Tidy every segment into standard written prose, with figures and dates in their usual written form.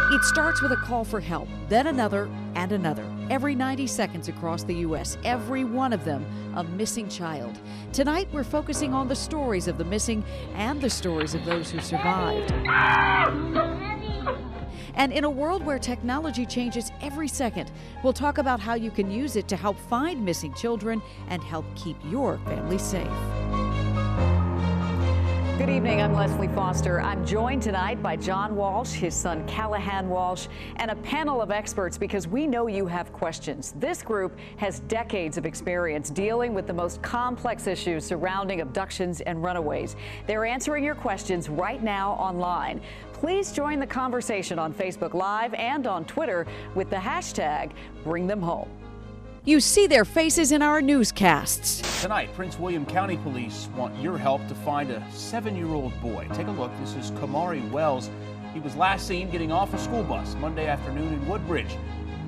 It starts with a call for help, then another and another. Every 90 seconds across the U.S., every one of them a missing child. Tonight, we're focusing on the stories of the missing and the stories of those who survived. And in a world where technology changes every second, we'll talk about how you can use it to help find missing children and help keep your family safe. Good evening, I'm Leslie Foster. I'm joined tonight by John Walsh, his son Callahan Walsh, and a panel of experts because we know you have questions. This group has decades of experience dealing with the most complex issues surrounding abductions and runaways. They're answering your questions right now online. Please join the conversation on Facebook Live and on Twitter with the hashtag #BringThemHome. You see their faces in our newscasts. Tonight, Prince William County Police want your help to find a 7-year-old boy. Take a look. This is Kamari Wells. He was last seen getting off a school bus Monday afternoon in Woodbridge.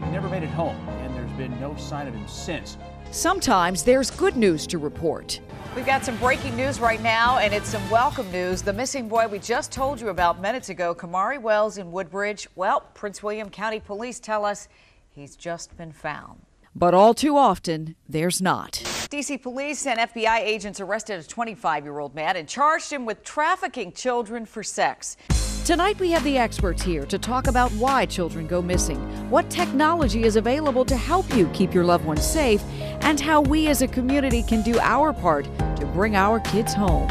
He never made it home, and there's been no sign of him since. Sometimes there's good news to report. We've got some breaking news right now, and it's some welcome news. The missing boy we just told you about minutes ago, Kamari Wells in Woodbridge. Well, Prince William County Police tell us he's just been found. But all too often, there's not. D.C. police and FBI agents arrested a 25-year-old man and charged him with trafficking children for sex. Tonight we have the experts here to talk about why children go missing, what technology is available to help you keep your loved ones safe, and how we as a community can do our part to bring our kids home.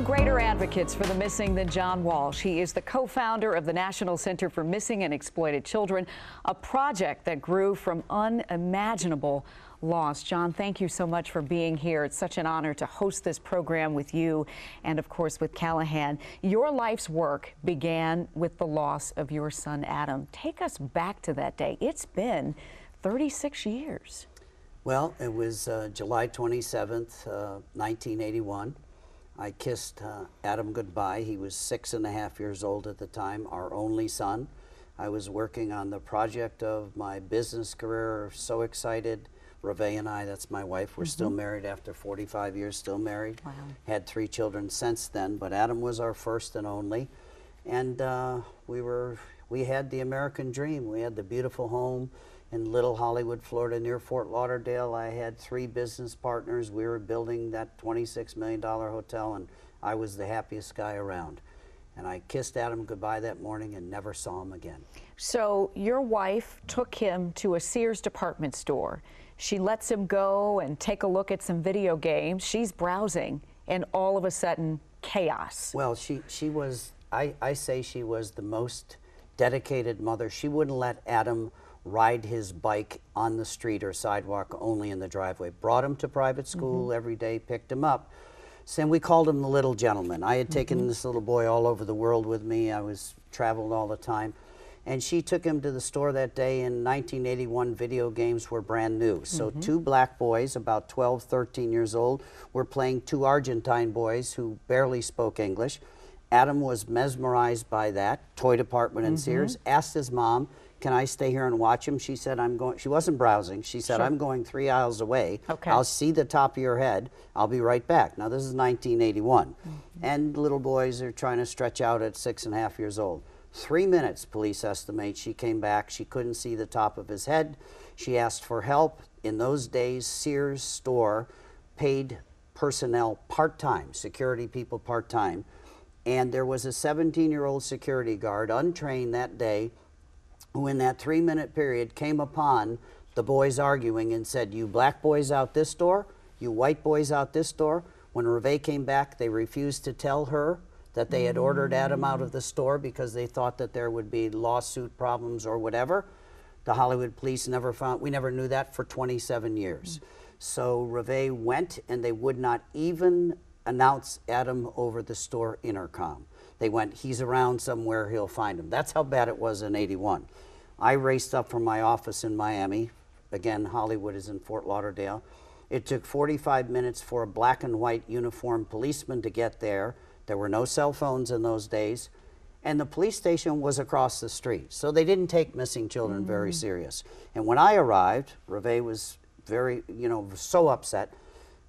Greater advocates for the missing than John Walsh. He is the co-founder of the National Center for Missing and Exploited Children, a project that grew from unimaginable loss. John, thank you so much for being here. It's such an honor to host this program with you and, of course, with Callahan. Your life's work began with the loss of your son, Adam. Take us back to that day. It's been 36 years. Well, it was July 27th, 1981. I kissed Adam goodbye. He was 6.5 years old at the time, our only son. I was working on the project of my business career, so excited. Reve and I, that's my wife, we're still married after 45 years, still married. Wow. Had 3 children since then, but Adam was our first and only. And we had the American dream. We had the beautiful home in Little Hollywood, Florida, near Fort Lauderdale. I had 3 business partners. We were building that $26 million hotel, and I was the happiest guy around. And I kissed Adam goodbye that morning and never saw him again. So your wife took him to a Sears department store. She lets him go and take a look at some video games. She's browsing, and all of a sudden, chaos. Well, she was, I say she was the most dedicated mother. She wouldn't let Adam ride his bike on the street or sidewalk, only in the driveway. Brought him to private school every day, picked him up. And we called him the little gentleman. I had taken this little boy all over the world with me. I was traveled all the time. And she took him to the store that day. In 1981, video games were brand new. So 2 black boys, about 12, 13 years old, were playing 2 Argentine boys who barely spoke English. Adam was mesmerized by that, toy department in Sears, asked his mom, can I stay here and watch him? She said, I'm going, she wasn't browsing. She said, I'm going 3 aisles away. Okay. I'll see the top of your head. I'll be right back. Now, this is 1981. And little boys are trying to stretch out at 6.5 years old. 3 minutes, police estimate, she came back. She couldn't see the top of his head. She asked for help. In those days, Sears store paid personnel part-time, security people part-time. And there was a 17-year-old security guard, untrained that day, who in that 3-minute period came upon the boys arguing and said, you black boys out this door, you white boys out this door. When Reve came back, they refused to tell her that they had ordered Adam out of the store because they thought that there would be lawsuit problems or whatever. The Hollywood police never found, we never knew that for 27 years. So Reve went, and they would not even announce Adam over the store intercom. They went, he's around somewhere, he'll find him. That's how bad it was in '81. I raced up from my office in Miami. Again, Hollywood is in Fort Lauderdale. It took 45 minutes for a black and white uniformed policeman to get there. There were no cell phones in those days. And the police station was across the street. So they didn't take missing children very serious. And when I arrived, Reve was very, so upset.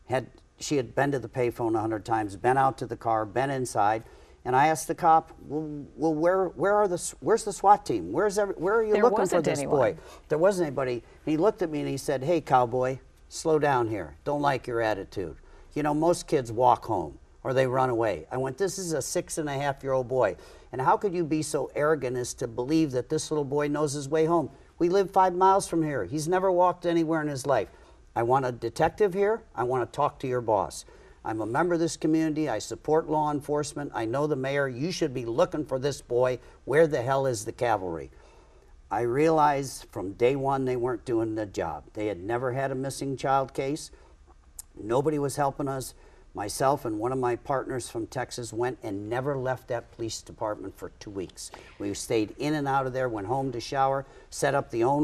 Had she had been to the payphone 100 times, been out to the car, been inside. And I asked the cop, well, where's the SWAT team? Where are you looking for this boy? There wasn't anybody. And he looked at me and he said, hey, cowboy, slow down here. Don't like your attitude. You know, most kids walk home or they run away. I went, this is a 6.5-year-old boy. And how could you be so arrogant as to believe that this little boy knows his way home? We live 5 miles from here. He's never walked anywhere in his life. I want a detective here. I want to talk to your boss. I'm a member of this community. I support law enforcement. I know the mayor. You should be looking for this boy. Where the hell is the cavalry? I realized from day one they weren't doing the job. They had never had a missing child case. Nobody was helping us. Myself and one of my partners from Texas went and never left that police department for 2 weeks. We stayed in and out of there, went home to shower, set up our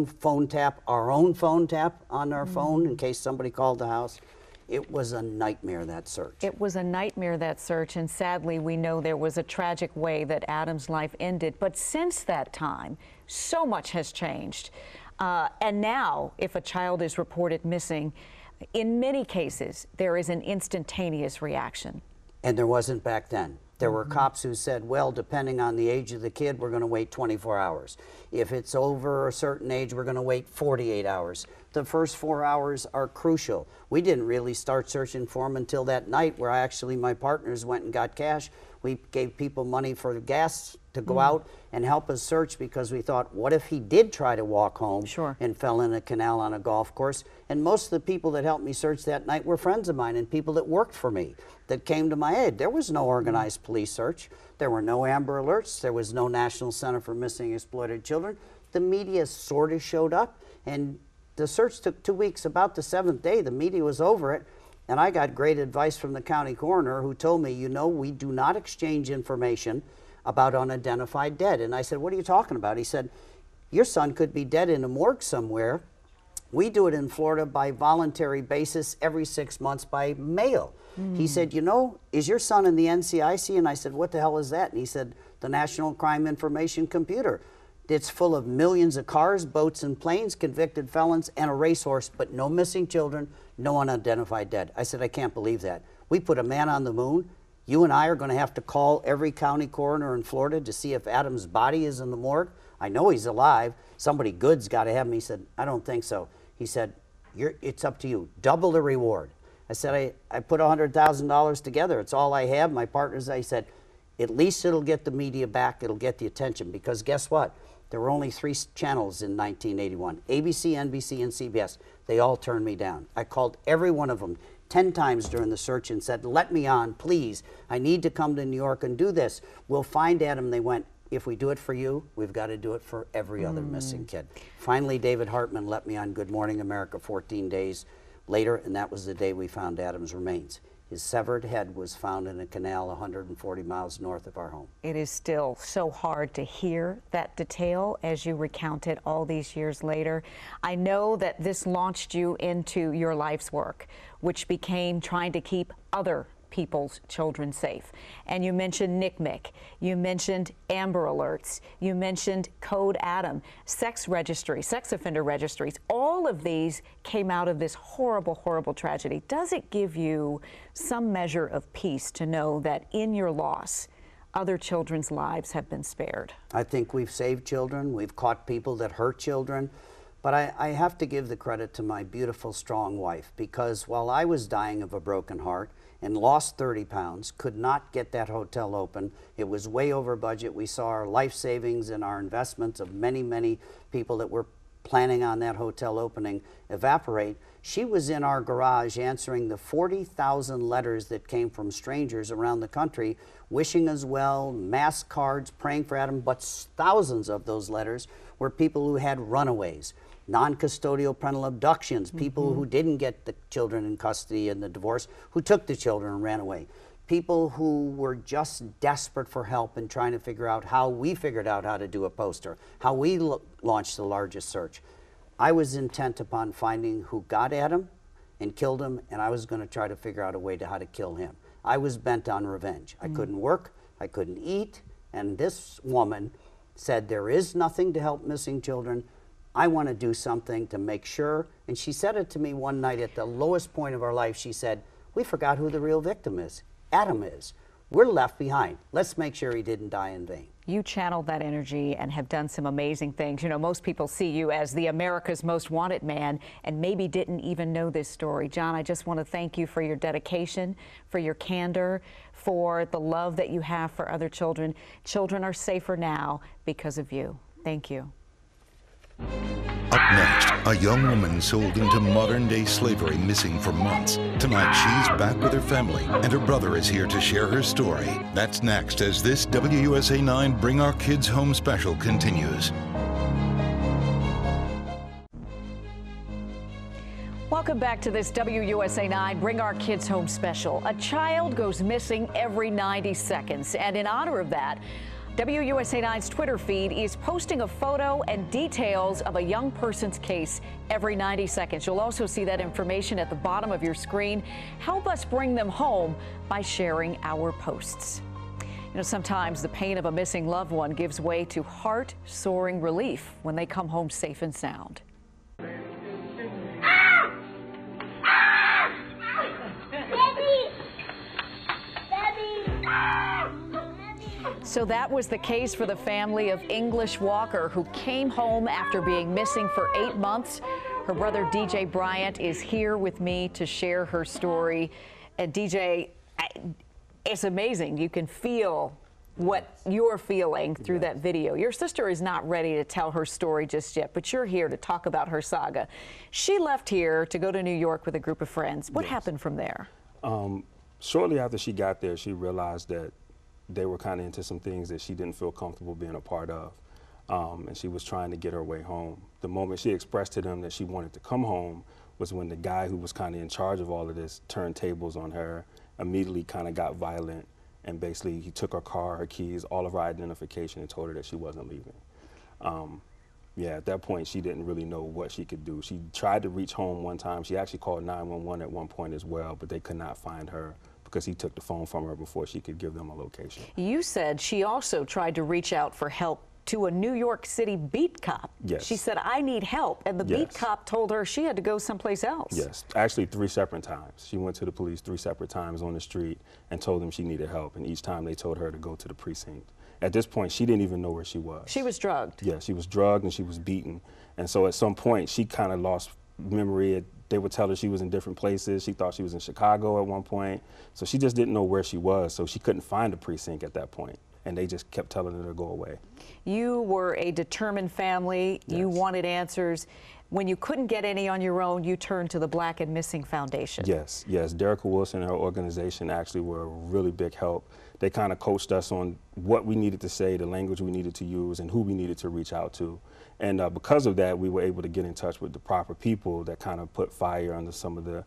own phone tap on our phone in case somebody called the house. It was a nightmare, that search. It was a nightmare, that search, and sadly we know there was a tragic way that Adam's life ended. But since that time, so much has changed. And now, if a child is reported missing, in many cases, there is an instantaneous reaction. And there wasn't back then. There were cops who said, well, depending on the age of the kid, we're going to wait 24 hours. If it's over a certain age, we're going to wait 48 hours. The first 4 hours are crucial. We didn't really start searching for him until that night where my partners went and got cash. We gave people money for the gas to go out and help us search because we thought, what if he did try to walk home and fell in a canal on a golf course? And most of the people that helped me search that night were friends of mine and people that worked for me that came to my aid. There was no organized police search. There were no Amber Alerts. There was no National Center for Missing and Exploited Children. The media sort of showed up, and the search took 2 weeks. About the 7th day, the media was over it. And I got great advice from the county coroner who told me, you know, we do not exchange information about unidentified dead. And I said, what are you talking about? He said, your son could be dead in a morgue somewhere. We do it in Florida by voluntary basis every 6 months by mail. He said, you know, is your son in the NCIC? And I said, what the hell is that? And he said, the National Crime Information Computer. It's full of millions of cars, boats, and planes, convicted felons, and a racehorse, but no missing children, no unidentified dead. I said, I can't believe that. We put a man on the moon. You and I are going to have to call every county coroner in Florida to see if Adam's body is in the morgue. I know he's alive. Somebody good's got to have him. He said, I don't think so. He said, it's up to you. Double the reward. I said, I put $100,000 together. It's all I have. My partners, I said, at least it'll get the media back. It'll get the attention. Because guess what? There were only 3 channels in 1981, ABC, NBC, and CBS. They all turned me down. I called every one of them 10 times during the search and said, let me on, please. I need to come to New York and do this. We'll find Adam. They went, if we do it for you, we've got to do it for every other missing kid. Finally, David Hartman let me on Good Morning America 14 days later, and that was the day we found Adam's remains. His severed head was found in a canal 140 miles north of our home. It is still so hard to hear that detail as you recount it all these years later. I know that this launched you into your life's work, which became trying to keep other people's children safe. And you mentioned NCMEC, you mentioned Amber Alerts, you mentioned Code Adam, sex registry, sex offender registries. All of these came out of this horrible, horrible tragedy. Does it give you some measure of peace to know that in your loss, other children's lives have been spared? I think we've saved children. We've caught people that hurt children. But I have to give the credit to my beautiful, strong wife, because while I was dying of a broken heart and lost 30 pounds, could not get that hotel open. It was way over budget. We saw our life savings and our investments of many, many people that were planning on that hotel opening evaporate. She was in our garage answering the 40,000 letters that came from strangers around the country, wishing us well, mass cards, praying for Adam, but thousands of those letters were people who had runaways, non-custodial parental abductions, people who didn't get the children in custody in the divorce, who took the children and ran away, people who were just desperate for help and trying to figure out how we figured out how to do a poster, how we launched the largest search. I was intent upon finding who got Adam and killed him, and I was going to try to figure out a way to how to kill him. I was bent on revenge. I couldn't work, I couldn't eat, and this woman said, there is nothing to help missing children. I want to do something to make sure. And she said it to me one night at the lowest point of our life. She said, We forgot who the real victim is. Adam is. We're left behind. Let's make sure he didn't die in vain. You channeled that energy and have done some amazing things. You know, most people see you as the America's Most Wanted man and maybe didn't even know this story. John, I just want to thank you for your dedication, for your candor, for the love that you have for other children. Children are safer now because of you. Thank you. Up next, a young woman sold into modern-day slavery, missing for months. Tonight, she's back with her family, and her brother is here to share her story. That's next as this WUSA 9 Bring Our Kids Home special continues. Welcome back to this WUSA 9 Bring Our Kids Home special. A child goes missing every 90 seconds, and in honor of that, WUSA 9's Twitter feed is posting a photo and details of a young person's case every 90 seconds. You'll also see that information at the bottom of your screen. Help us bring them home by sharing our posts. You know, sometimes the pain of a missing loved one gives way to heart-soaring relief when they come home safe and sound. So that was the case for the family of English Walker, who came home after being missing for 8 months. Her brother, DJ Bryant, is here with me to share her story. And DJ, it's amazing. You can feel what you're feeling through that video. Your sister is not ready to tell her story just yet, but you're here to talk about her saga. She left here to go to New York with a group of friends. What happened from there? Shortly after she got there, she realized that they were kind of into some things that she didn't feel comfortable being a part of. And she was trying to get her way home. The moment she expressed to them that she wanted to come home was when the guy who was kind of in charge of all of this turned tables on her, immediately kind of got violent, and basically he took her car, her keys, all of her identification, and told her that she wasn't leaving. Yeah, at that point, she didn't really know what she could do. She tried to reach home one time. She actually called 911 at one point as well, but they could not find her because he took the phone from her before she could give them a location. You said she also tried to reach out for help to a New York City beat cop. Yes. She said, I need help, and the beat cop told her she had to go someplace else. Yes, actually 3 separate times. She went to the police 3 separate times on the street and told them she needed help, and each time they told her to go to the precinct. At this point, she didn't even know where she was. She was drugged. Yeah, she was drugged and she was beaten. And so at some point, she kind of lost memory. They would tell her she was in different places. She thought she was in Chicago at one point. So she just didn't know where she was. So she couldn't find a precinct at that point. And they just kept telling her to go away. You were a determined family. Yes. You wanted answers. When you couldn't get any on your own, you turned to the Black and Missing Foundation. Yes, yes. Derica Wilson and her organization actually were a really big help. They kind of coached us on what we needed to say, the language we needed to use, and who we needed to reach out to. And because of that, we were able to get in touch with the proper people that kind of put fire under some of the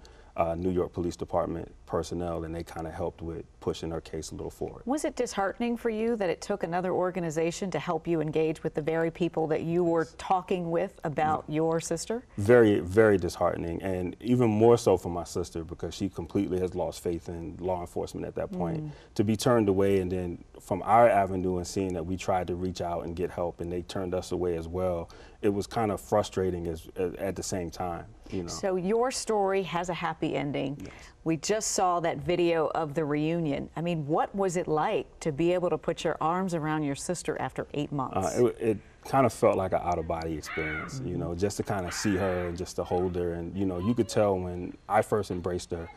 New York Police Department personnel, and they kind of helped with pushing our case a little forward. Was it disheartening for you that it took another organization to help you engage with the very people that you were talking with about your sister? Very, very disheartening, and even more so for my sister, because she completely has lost faith in law enforcement at that point. To be turned away, and then from our avenue and seeing that we tried to reach out and get help and they turned us away as well, it was kind of frustrating at the same time. You know. So your story has a happy ending. Yes. We just saw that video of the reunion. I mean, what was it like to be able to put your arms around your sister after 8 months? It kind of felt like an out-of-body experience, you know, just to kind of see her and just to hold her. And, you know, you could tell when I first embraced her,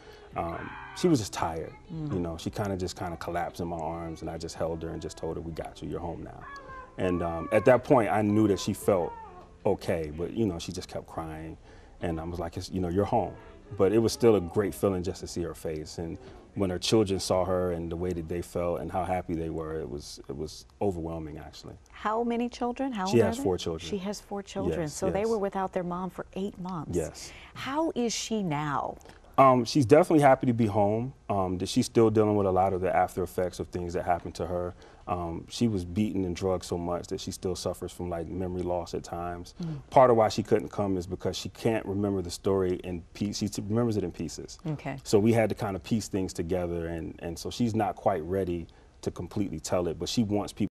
she was just tired. You know, she kind of collapsed in my arms, and I just held her and just told her, we got you, you're home now. And at that point, I knew that she felt okay, but, you know, she just kept crying. And I was like, you know, you're home. But it was still a great feeling just to see her face. And when her children saw her and the way that they felt and how happy they were, it was overwhelming, actually. How many children? How She old has are they? 4 children. She has 4 children. Yes, so they were without their mom for 8 months. Yes. How is she now? She's definitely happy to be home. She's still dealing with a lot of the after effects of things that happened to her. She was beaten and drugged so much that she still suffers from like memory loss at times. Part of why she couldn't come is because she can't remember the story in pieces. She remembers it in pieces. Okay. So we had to kind of piece things together, and so she's not quite ready to completely tell it, but she wants people